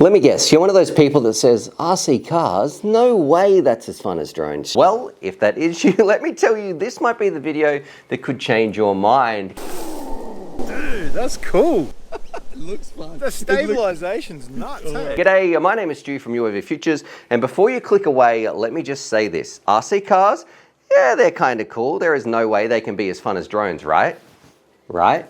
Let me guess, you're one of those people that says, RC cars? No way that's as fun as drones. Well, if that is you, let me tell you, this might be the video that could change your mind. Dude, that's cool. It looks fun. The stabilization's nuts, hey? G'day, my name is Stu from UAV Futures, and before you click away, let me just say this. RC cars, yeah, they're kind of cool. There is no way they can be as fun as drones, right? Right?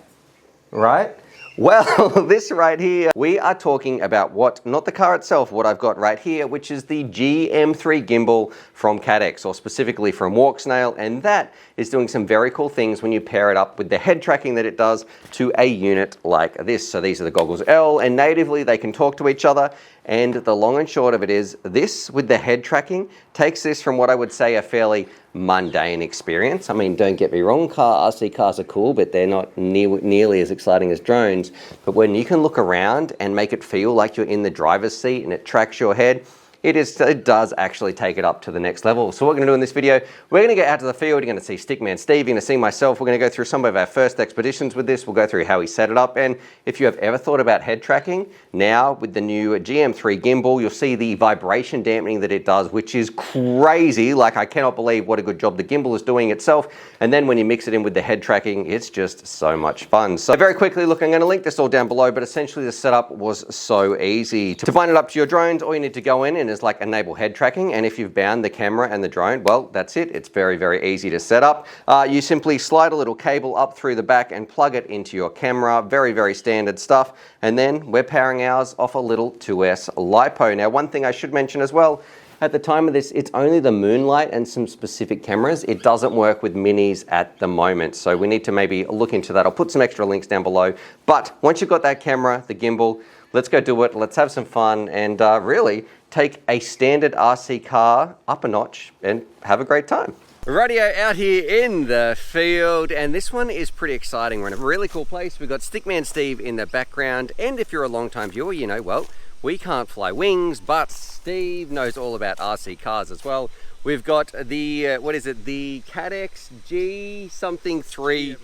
Well, this right here, we are talking about what, not the car itself, what I've got right here, which is the GM3 gimbal from Caddx, or specifically from Walksnail, and that is doing some very cool things when you pair it up with the head tracking that it does to a unit like this. So these are the Goggles L, and natively they can talk to each other, and the long and short of it is, this with the head tracking takes this from what I would say a fairly mundane experience. I mean, don't get me wrong, RC cars are cool, but they're not nearly as exciting as drones. But when you can look around and make it feel like you're in the driver's seat and it tracks your head, it does actually take it up to the next level. So what we're gonna do in this video, we're gonna get out to the field, you're gonna see Stickman Steve, you're gonna see myself, we're gonna go through some of our first expeditions with this, we'll go through how we set it up, and if you have ever thought about head tracking, now with the new GM3 gimbal, you'll see the vibration dampening that it does, which is crazy. Like, I cannot believe what a good job the gimbal is doing itself, and then when you mix it in with the head tracking, it's just so much fun. So very quickly, look, I'm gonna link this all down below, but essentially the setup was so easy. To bind it up to your drones, all you need to go in and is like enable head tracking, and if you've bound the camera and the drone, well, that's it. It's very, very easy to set up. You simply slide a little cable up through the back and plug it into your camera. Very, very standard stuff. And then we're powering ours off a little 2S LiPo. Now, one thing I should mention as well, at the time of this, it's only the Moonlight and some specific cameras. It doesn't work with minis at the moment, so we need to maybe look into that. I'll put some extra links down below. But once you've got that camera, the gimbal, let's go do it. Let's have some fun and really take a standard RC car up a notch and have a great time. Radio out here in the field, and this one is pretty exciting. We're in a really cool place. We've got Stickman Steve in the background, and if you're a long-time viewer, you know, well, we can't fly wings, but Steve knows all about RC cars as well. We've got the, what is it, the Caddx GM3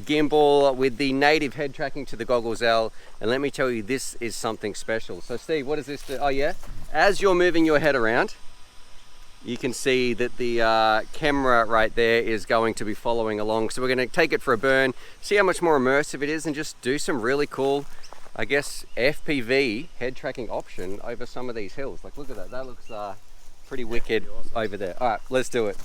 gimbal with the native head tracking to the Goggles L. And let me tell you, this is something special. So Steve, what is this? Oh yeah, as you're moving your head around, you can see that the camera right there is going to be following along. So we're gonna take it for a burn, see how much more immersive it is, and just do some really cool, I guess, FPV head tracking option over some of these hills. Like, look at that, that looks pretty wicked over there. All right, let's do it.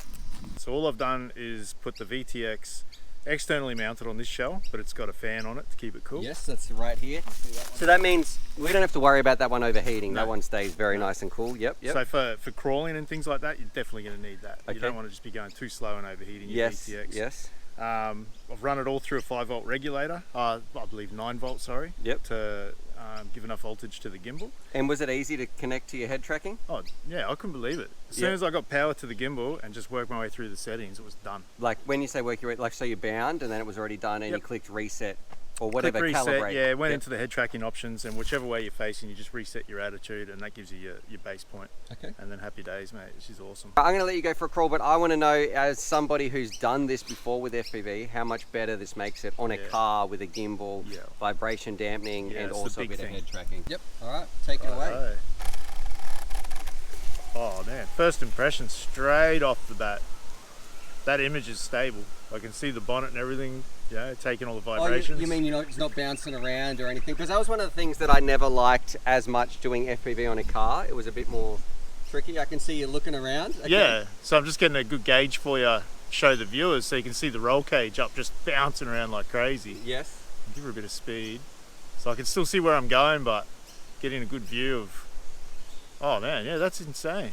So all I've done is put the VTX externally mounted on this shell, but it's got a fan on it to keep it cool. Yes, that's right here. So that means we don't have to worry about that one overheating. No. That one stays very nice and cool. Yep. So for crawling and things like that, you're definitely going to need that. Okay. You don't want to just be going too slow and overheating your VTX. Yes. I've run it all through a 5-volt regulator. I believe 9 volt, sorry. Yep. To give enough voltage to the gimbal. And was it easy to connect to your head tracking? Oh yeah, I couldn't believe it. As soon as I got power to the gimbal and just worked my way through the settings, it was done. Like when you say work your way, like so you bound and then it was already done and you clicked reset or whatever, click reset, calibrate. Yeah, went into the head tracking options, and whichever way you're facing, you just reset your attitude, and that gives you your base point. Okay. And then happy days, mate. This is awesome. I'm going to let you go for a crawl, but I want to know, as somebody who's done this before with FPV, how much better this makes it on a car with a gimbal, vibration dampening, and also a bit of head tracking. Yep. All right, take it away. Oh man, first impression straight off the bat. That image is stable. I can see the bonnet and everything, you know, taking all the vibrations. Oh, you mean it's not bouncing around or anything? Because that was one of the things that I never liked as much doing FPV on a car. It was a bit more tricky. I can see you looking around. Okay. Yeah, so I'm just getting a good gauge for you, show the viewers, so you can see the roll cage up just bouncing around like crazy. Yes. Give her a bit of speed. So I can still see where I'm going, but getting a good view of, oh man, yeah, that's insane.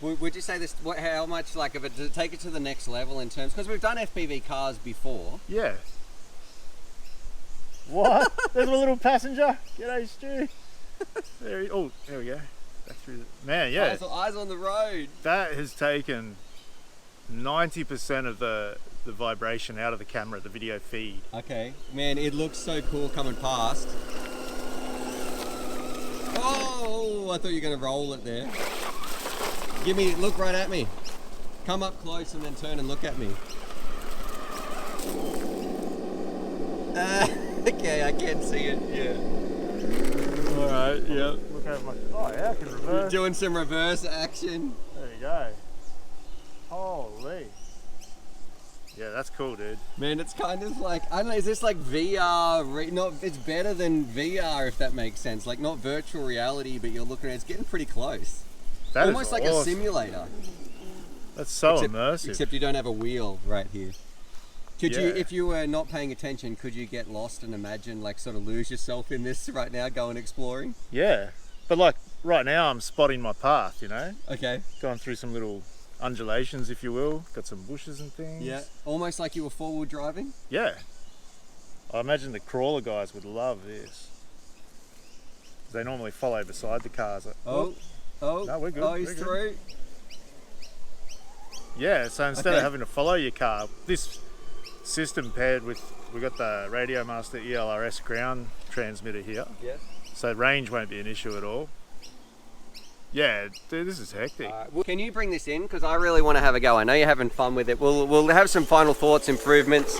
Would you say this, how much, like, of it, to take it to the next level in terms, because we've done FPV cars before. Yeah. What? There's my little passenger. G'day, Stu. There we go. Back through the, man, yeah. Eyes on the road. That has taken 90% of the vibration out of the camera, the video feed. Okay. Man, it looks so cool coming past. Oh, I thought you were going to roll it there. Look right at me. Come up close and then turn and look at me. Okay, I can see it, yeah. go. Yep. Look over my. Oh yeah, I can reverse. Doing some reverse action. There you go. Holy. Yeah, that's cool, dude. Man, it's kind of like, I don't know, is this like VR? It's better than VR, if that makes sense. Like, not virtual reality, but you're looking at it's getting pretty close. That is Almost like a awesome. simulator. That's so immersive. Except you don't have a wheel right here. Could you, Yeah. if you were not paying attention, could you get lost and imagine, like, sort of lose yourself in this right now, going exploring? Yeah, but like right now, I'm spotting my path. You know, Okay. going through some little undulations, if you will. Got some bushes and things. Yeah. Almost like you were forward driving. Yeah. I imagine the crawler guys would love this. They normally follow beside the cars. Like, Oh. No, we're good, Oh, he's we're good. through. yeah. So instead Okay. of having to follow your car, this system paired with, we got the Radio Master ELRS ground transmitter here. Yes. So range won't be an issue at all. Yeah, dude, this is hectic. Can you bring this in? Because I really want to have a go. I know you're having fun with it. We'll have some final thoughts, improvements.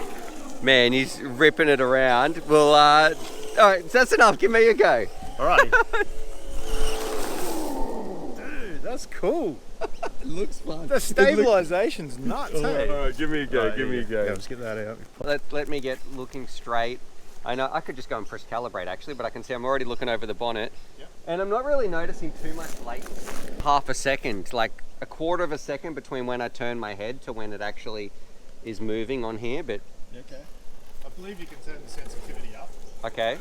Man, he's ripping it around. All right, that's enough. Give me a go. Alright. Dude, that's cool. It looks fun. The stabilization's nuts, hey? Alright, give me a go. give me a go. Yeah, let's get that out. Let me get looking straight. I know I could just go and press calibrate actually, but I can see I'm already looking over the bonnet. Yep. And I'm not really noticing too much latency. Half a second, like a quarter of a second between when I turn my head to when it actually is moving on here, but Okay. I believe you can turn the sensitivity up. okay.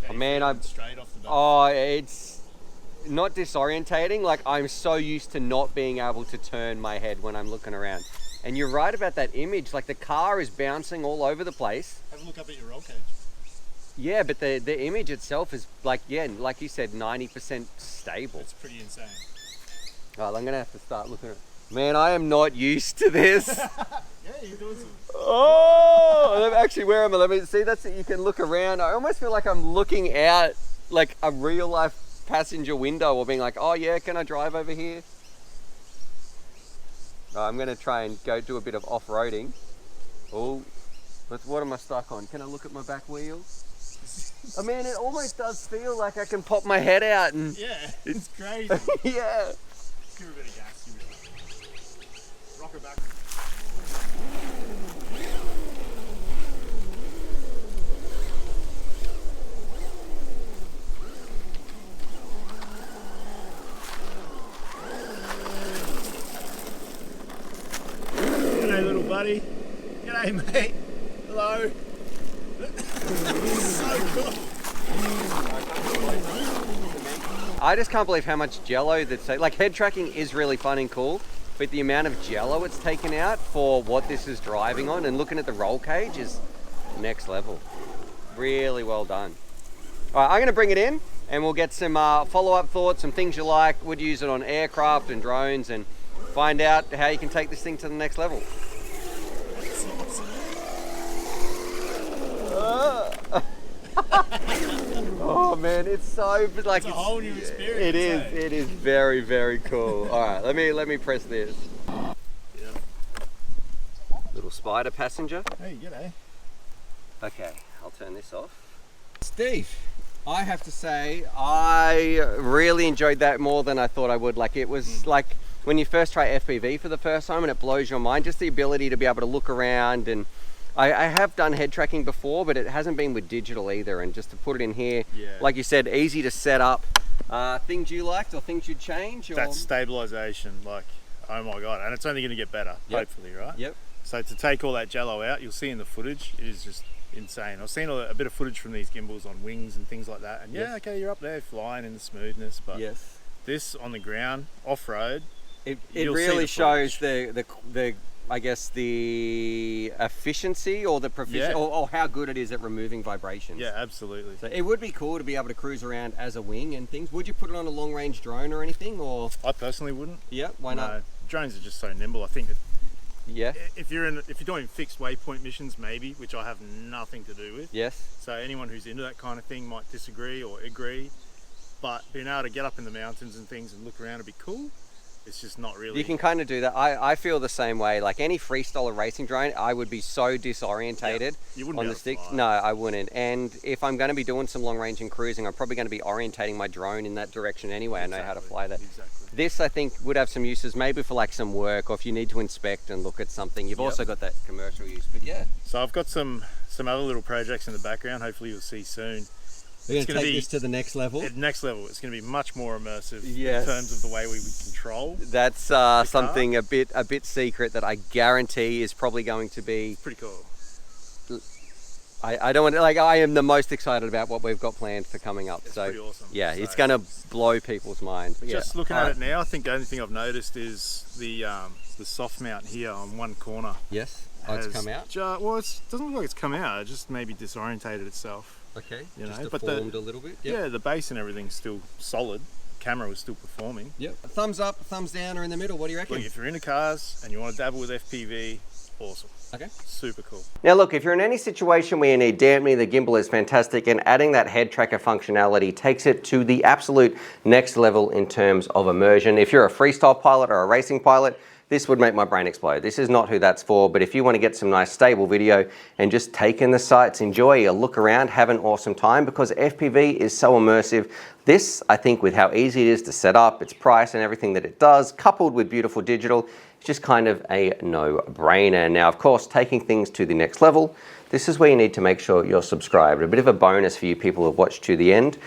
Yeah, Oh, you man, can I'm- straight off the bat. Oh, it's not disorientating. Like, I'm so used to not being able to turn my head when I'm looking around. And you're right about that image. Like, the car is bouncing all over the place. Have a look up at your roll cage. Yeah, but the image itself is like, yeah, like you said, 90% stable. It's pretty insane. All right, I'm gonna have to start looking at. Man, I am not used to this. Yeah, you're doing some. Oh, actually, where am I? Let me see. That's it. You can look around. I almost feel like I'm looking out like a real life passenger window, or being like, oh yeah, can I drive over here? I'm gonna try and go do a bit of off-roading. Oh, what am I stuck on? Can I look at my back wheel? Oh man, it almost does feel like I can pop my head out and Yeah, it's crazy. yeah. Give her a bit of gas. Give her a bit of gas. Rock her back. G'day, little buddy. G'day, mate. Hello. So cool. I just can't believe how much jello that's like head tracking is really fun and cool, but the amount of jello it's taken out for what this is driving on and looking at the roll cage is next level. Really well done. All right, I'm gonna bring it in and we'll get some follow-up thoughts, some things you like, would use it on aircraft and drones, and find out how you can take this thing to the next level. Oh man, it's so like It's a whole new experience. It is. eh? It is very, very cool. All right, let me press this. Yeah. Little spider passenger. Hey, g'day. Okay, I'll turn this off. Steve, I have to say I really enjoyed that more than I thought I would. Like, it was like when you first try FPV for the first time and it blows your mind, just the ability to be able to look around. And I have done head tracking before, but it hasn't been with digital either. And just to put it in here, Yeah. like you said, easy to set up. Things you liked or things you'd change? Or... That stabilization, like, oh my god, and it's only going to get better, Yep. hopefully, right? Yep. So to take all that jello out, you'll see in the footage, it is just insane. I've seen a bit of footage from these gimbals on wings and things like that, and yeah, Yes. okay, you're up there flying in the smoothness, but Yes. this on the ground, off-road, It You'll see really the shows footage. the I guess the efficiency or the proficiency Yeah. or how good it is at removing vibrations. yeah, absolutely. So it would be cool to be able to cruise around as a wing and things. Would you put it on a long range drone or anything? Or I personally wouldn't. yeah, why not? No, drones are just so nimble. I think that Yeah. if you're doing fixed waypoint missions, maybe, which I have nothing to do with. Yes. So anyone who's into that kind of thing might disagree or agree, but being able to get up in the mountains and things and look around would be cool. It's just not really. You can kind of do that. I feel the same way. Like any freestyle or racing drone, I would be so disorientated You wouldn't on be the able to sticks. fly. No, I wouldn't. And if I'm going to be doing some long range and cruising, I'm probably going to be orientating my drone in that direction anyway. I know how to fly that. Exactly. This, I think, would have some uses, maybe for like some work, or if you need to inspect and look at something. You've also got that commercial use. But yeah, So I've got some other little projects in the background. Hopefully you'll see soon. we're going It's to gonna take be- this to the next level. At next level, it's going to be much more immersive Yes. in terms of the way we would control. That's something a bit secret that I guarantee is probably going to be. Pretty cool. I don't want to, like, I am the most excited about what we've got planned for coming up. It's so pretty awesome. yeah, So- it's going to blow people's minds. But Just yeah. looking at Alright. it now, I think the only thing I've noticed is the soft mount here on one corner. Yes. Oh, it's has come out. well, it doesn't look like it's come out. It just maybe disorientated itself. Okay. You Just know, but deformed a little bit. Yep. Yeah, the base and everything's still solid. Camera was still performing. Yep. Thumbs up, thumbs down, or in the middle. What do you reckon? Look, if you're into cars and you want to dabble with FPV, awesome. Okay. Super cool. Now look, if you're in any situation where you need dampening, the gimbal is fantastic, and adding that head tracker functionality takes it to the absolute next level in terms of immersion. If you're a freestyle pilot or a racing pilot, this would make my brain explode. This is not who that's for, but if you want to get some nice stable video and just take in the sights, enjoy a look around, have an awesome time, because FPV is so immersive. This, I think, with how easy it is to set up, its price and everything that it does, coupled with beautiful digital, it's just kind of a no-brainer. Now, of course, taking things to the next level, this is where you need to make sure you're subscribed. A bit of a bonus for you people who've watched to the end.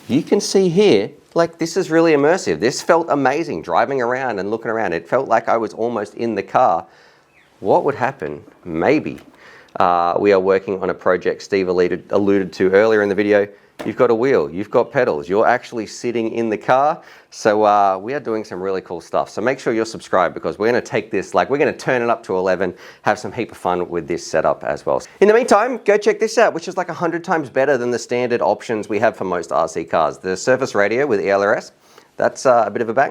You can see here, like, this is really immersive. This felt amazing, driving around and looking around. It felt like I was almost in the car. What would happen? Maybe. We are working on a project Steve alluded to earlier in the video. You've got a wheel, you've got pedals, you're actually sitting in the car. So we are doing some really cool stuff. So make sure you're subscribed, because we're gonna take this, like, we're gonna turn it up to 11, have some heap of fun with this setup as well. In the meantime, go check this out, which is like 100 times better than the standard options we have for most RC cars. The Surface Radio with ELRS, that's a bit of a banger.